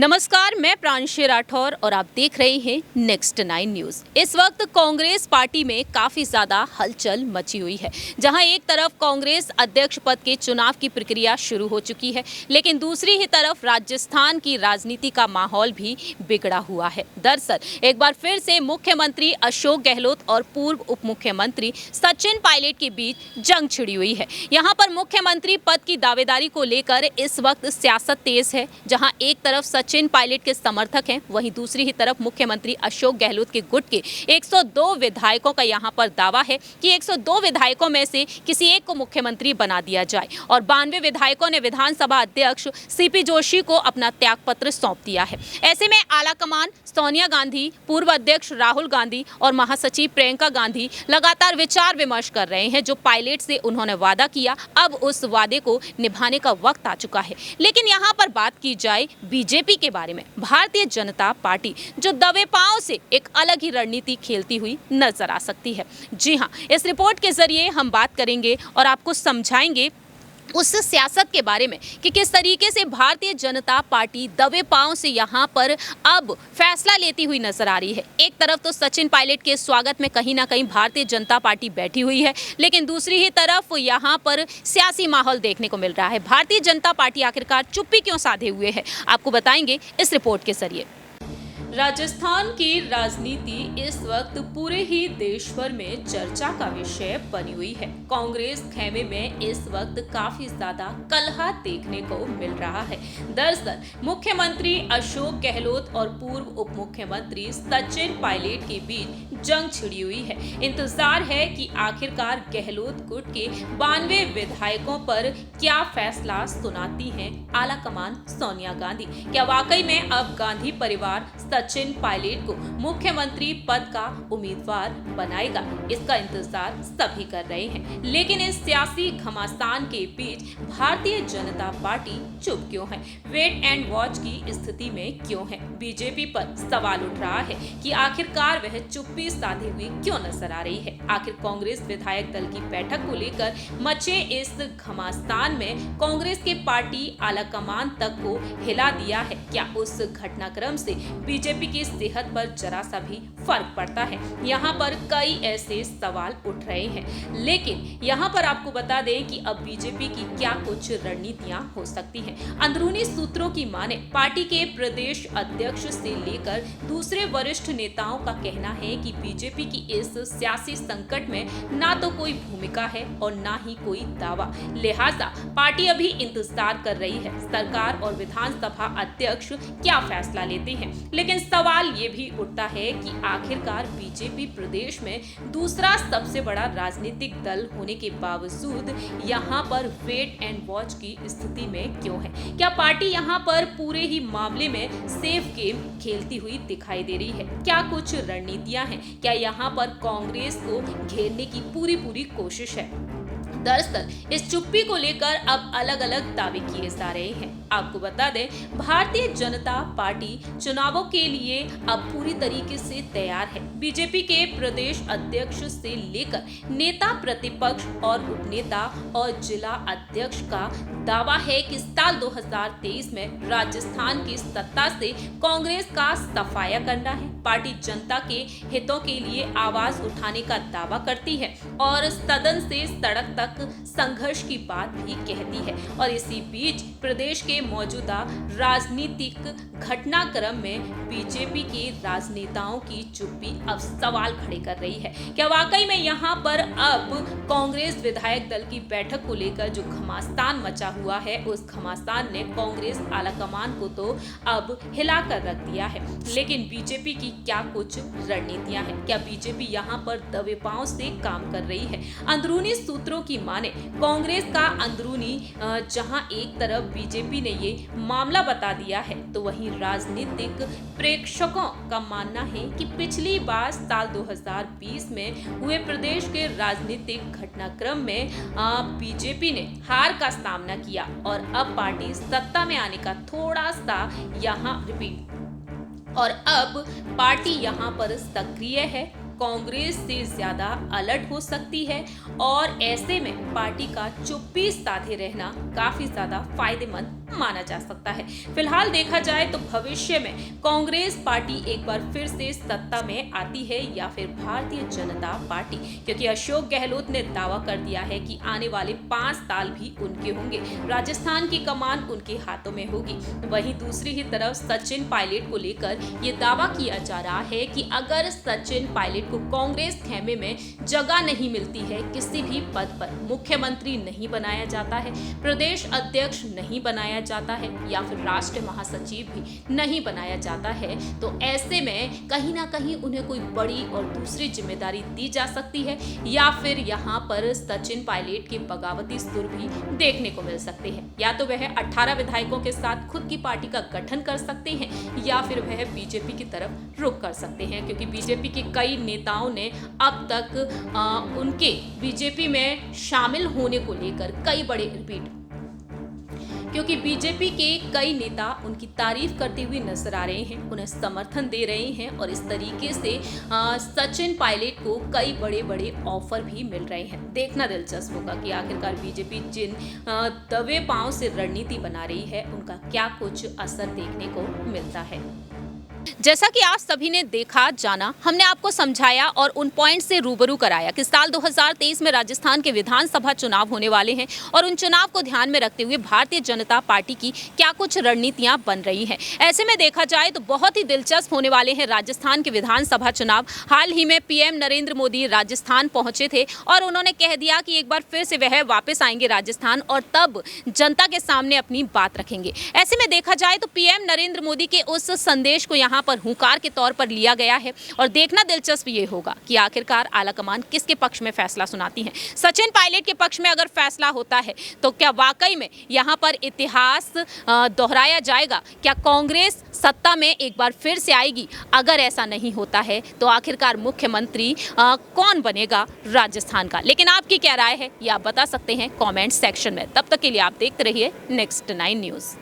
नमस्कार, मैं प्रांशी राठौर और आप देख रहे हैं नेक्स्ट 9 न्यूज। इस वक्त कांग्रेस पार्टी में काफी ज्यादा हलचल मची हुई है, जहां एक तरफ कांग्रेस अध्यक्ष पद के चुनाव की प्रक्रिया शुरू हो चुकी है, लेकिन दूसरी ही तरफ राजस्थान की राजनीति का माहौल भी बिगड़ा हुआ है। दरअसल एक बार फिर से मुख्यमंत्री अशोक गहलोत और पूर्व उप मुख्यमंत्री सचिन पायलट के बीच जंग छिड़ी हुई है। यहाँ पर मुख्यमंत्री पद की दावेदारी को लेकर इस वक्त सियासत तेज है, जहाँ एक तरफ सचिन पायलट के समर्थक हैं, वहीं दूसरी ही तरफ मुख्यमंत्री अशोक गहलोत के गुट के 102 विधायकों का यहां पर दावा है कि 102 विधायकों में से किसी एक को मुख्यमंत्री बना दिया जाए और 92 विधायकों ने विधानसभा अध्यक्ष सीपी जोशी को अपना त्यागपत्र सौंप दिया है। ऐसे में आलाकमान सोनिया गांधी, पूर्व अध्यक्ष राहुल गांधी और महासचिव प्रियंका गांधी लगातार विचार विमर्श कर रहे हैं। जो पायलट से उन्होंने वादा किया, अब उस वादे को निभाने का वक्त आ चुका है। लेकिन यहाँ पर बात की जाए बीजेपी के बारे में, भारतीय जनता पार्टी जो दबे पांव से एक अलग ही रणनीति खेलती हुई नजर आ सकती है। जी हां, इस रिपोर्ट के जरिए हम बात करेंगे और आपको समझाएंगे उस सियासत के बारे में कि किस तरीके से भारतीय जनता पार्टी दबे पांव से यहां पर अब फैसला लेती हुई नजर आ रही है। एक तरफ तो सचिन पायलट के स्वागत में कहीं ना कहीं भारतीय जनता पार्टी बैठी हुई है, लेकिन दूसरी ही तरफ यहां पर सियासी माहौल देखने को मिल रहा है। भारतीय जनता पार्टी आखिरकार चुप्पी क्यों साधे हुए है, आपको बताएंगे इस रिपोर्ट के जरिए। राजस्थान की राजनीति इस वक्त पूरे ही देश भर में चर्चा का विषय बनी हुई है। कांग्रेस खेमे में इस वक्त काफी ज्यादा कलह देखने को मिल रहा है। दरअसल मुख्यमंत्री अशोक गहलोत और पूर्व उप मुख्यमंत्री सचिन पायलट के बीच जंग छिड़ी हुई है। इंतजार है कि आखिरकार गहलोत गुट के 92 विधायकों पर क्या फैसला सुनाती हैं आलाकमान सोनिया गांधी। क्या वाकई में अब गांधी परिवार सचिन पायलट को मुख्यमंत्री पद का उम्मीदवार बनाएगा? इसका इंतजार सभी कर रहे हैं, लेकिन इस सियासी घमासान के बीच भारतीय जनता पार्टी चुप क्यों है? वेट एंड वॉच की स्थिति में क्यों है? बीजेपी पर सवाल उठ रहा है कि आखिरकार वह चुप्पी साधे हुए क्यों नजर आ रही है। आखिर कांग्रेस विधायक दल की बैठक को लेकर मचे इस घमासान में कांग्रेस के पार्टी आलाकमान तक को हिला दिया है। क्या उस घटनाक्रम से बीजेपी की सेहत पर जरा सा भी फर्क पड़ता है? यहाँ पर कई ऐसे सवाल उठ रहे हैं, लेकिन यहाँ पर आपको बता दें कि अब बीजेपी की क्या कुछ रणनीतियां हो सकती हैं। अंदरूनी सूत्रों की माने पार्टी के प्रदेश अध्यक्ष से लेकर दूसरे वरिष्ठ नेताओं का कहना है कि बीजेपी की इस सियासी संकट में ना तो कोई भूमिका है और ना ही कोई दावा, लिहाजा पार्टी अभी इंतजार कर रही है सरकार और विधानसभा अध्यक्ष क्या फैसला लेते हैं। लेकिन सवाल ये भी उठता है कि आखिरकार बीजेपी प्रदेश में दूसरा सबसे बड़ा राजनीतिक दल होने के बावजूद यहाँ पर वेट एंड वॉच की स्थिति में क्यों है? क्या पार्टी यहाँ पर पूरे ही मामले में सेफ गेम खेलती हुई दिखाई दे रही है? क्या कुछ रणनीतियां हैं? क्या यहाँ पर कांग्रेस को घेरने की पूरी कोशिश है? दरअसल इस चुप्पी को लेकर अब अलग अलग दावे किए जा रहे हैं। आपको बता दें, भारतीय जनता पार्टी चुनावों के लिए अब पूरी तरीके से तैयार है। बीजेपी के प्रदेश अध्यक्ष से लेकर नेता प्रतिपक्ष और उपनेता और जिला अध्यक्ष का दावा है कि साल 2023 में राजस्थान की सत्ता से कांग्रेस का सफाया करना है। पार्टी जनता के हितों के लिए आवाज उठाने का दावा करती है और सदन से सड़क तक संघर्ष की बात भी कहती है। और इसी बीच प्रदेश के मौजूदा राजनीतिक घटनाक्रम में बीजेपी के राजनेताओं की चुप्पी अब सवाल खड़े कर रही है। क्या वाकई में यहाँ पर अब कांग्रेस विधायक दल की बैठक को लेकर जो घमासान मचा हुआ है, उस घमासान ने कांग्रेस आलाकमान को तो अब हिला कर रख दिया है। लेकिन बीजेपी की क्या कुछ रणनीतियां हैं? क्या बीजेपी यहाँ पर दबे पांव से काम कर रही है? अंदरूनी सूत्रों की माने कांग्रेस का अंदरूनी जहां एक तरफ बीजेपी ने ये मामला बता दिया है, तो वहीं राजनीतिक प्रेक्षकों का मानना है कि पिछली बार साल 2020 में हुए प्रदेश के राजनीतिक घटनाक्रम में बीजेपी ने हार का सामना किया और अब पार्टी सत्ता में आने का थोड़ा सा यहाँ रिपीट और अब पार्टी यहाँ पर सक्रिय है कांग्रेस से ज्यादा अलर्ट हो सकती है और ऐसे में पार्टी का चुप्पी साधे रहना काफी ज्यादा फायदेमंद माना जा सकता है। फिलहाल देखा जाए तो भविष्य में कांग्रेस पार्टी एक बार फिर से सत्ता में आती है या फिर भारतीय जनता पार्टी, क्योंकि अशोक गहलोत ने दावा कर दिया है कि आने वाले 5 साल भी उनके होंगे, राजस्थान की कमान उनके हाथों में होगी। वहीं दूसरी ही तरफ सचिन पायलट को लेकर ये दावा किया जा रहा है कि अगर सचिन पायलट को कांग्रेस खेमे में जगह नहीं मिलती है, किसी भी पद पर मुख्यमंत्री नहीं बनाया जाता है, प्रदेश अध्यक्ष नहीं बनाया जाता है या फिर राष्ट्रीय महासचिव भी नहीं बनाया जाता है, तो ऐसे में कहीं ना कहीं उन्हें कोई बड़ी और दूसरी जिम्मेदारी दी जा सकती है या फिर यहाँ पर सचिन पायलट के बगावती सुर भी देखने को मिल सकते हैं। या तो वह 18 विधायकों के साथ खुद की पार्टी का गठन कर सकते हैं या फिर वह बीजेपी की तरफ रुख कर सकते हैं, क्योंकि बीजेपी के कई नेताओं ने अब तक उनके बीजेपी में शामिल होने को लेकर कई बड़े रिपीट, क्योंकि बीजेपी के कई नेता उनकी तारीफ करते हुए नजर आ रहे हैं, उन्हें समर्थन दे रहे हैं और इस तरीके से सचिन पायलट को कई बड़े बड़े ऑफर भी मिल रहे हैं। देखना दिलचस्प होगा कि आखिरकार बीजेपी जिन दबे पांव से रणनीति बना रही है उनका क्या कुछ असर देखने को मिलता है। जैसा कि आप सभी ने देखा जाना, हमने आपको समझाया और उन पॉइंट से रूबरू कराया कि साल 2023 में राजस्थान के विधानसभा चुनाव होने वाले हैं और उन चुनाव को ध्यान में रखते हुए भारतीय जनता पार्टी की क्या कुछ रणनीतियां बन रही हैं। ऐसे में देखा जाए तो बहुत ही दिलचस्प होने वाले हैं राजस्थान के विधानसभा चुनाव। हाल ही में पीएम नरेंद्र मोदी राजस्थान पहुंचे थे और उन्होंने कह दिया कि एक बार फिर से वह वापस आएंगे राजस्थान और तब जनता के सामने अपनी बात रखेंगे। ऐसे में देखा जाए तो पीएम नरेंद्र मोदी के उस संदेश को यहाँ पर हुंकार के तौर पर लिया गया है और देखना दिलचस्प ये होगा कि आखिरकार आलाकमान किसके पक्ष में फैसला सुनाती है। सचिन पायलट के पक्ष में अगर फैसला होता है तो क्या वाकई में यहाँ पर इतिहास दोहराया जाएगा? क्या कांग्रेस सत्ता में एक बार फिर से आएगी? अगर ऐसा नहीं होता है तो आखिरकार मुख्यमंत्री कौन बनेगा राजस्थान का? लेकिन आपकी क्या राय है ये आप बता सकते हैं कॉमेंट सेक्शन में। तब तक के लिए आप देखते रहिए नेक्स्ट 9 न्यूज़।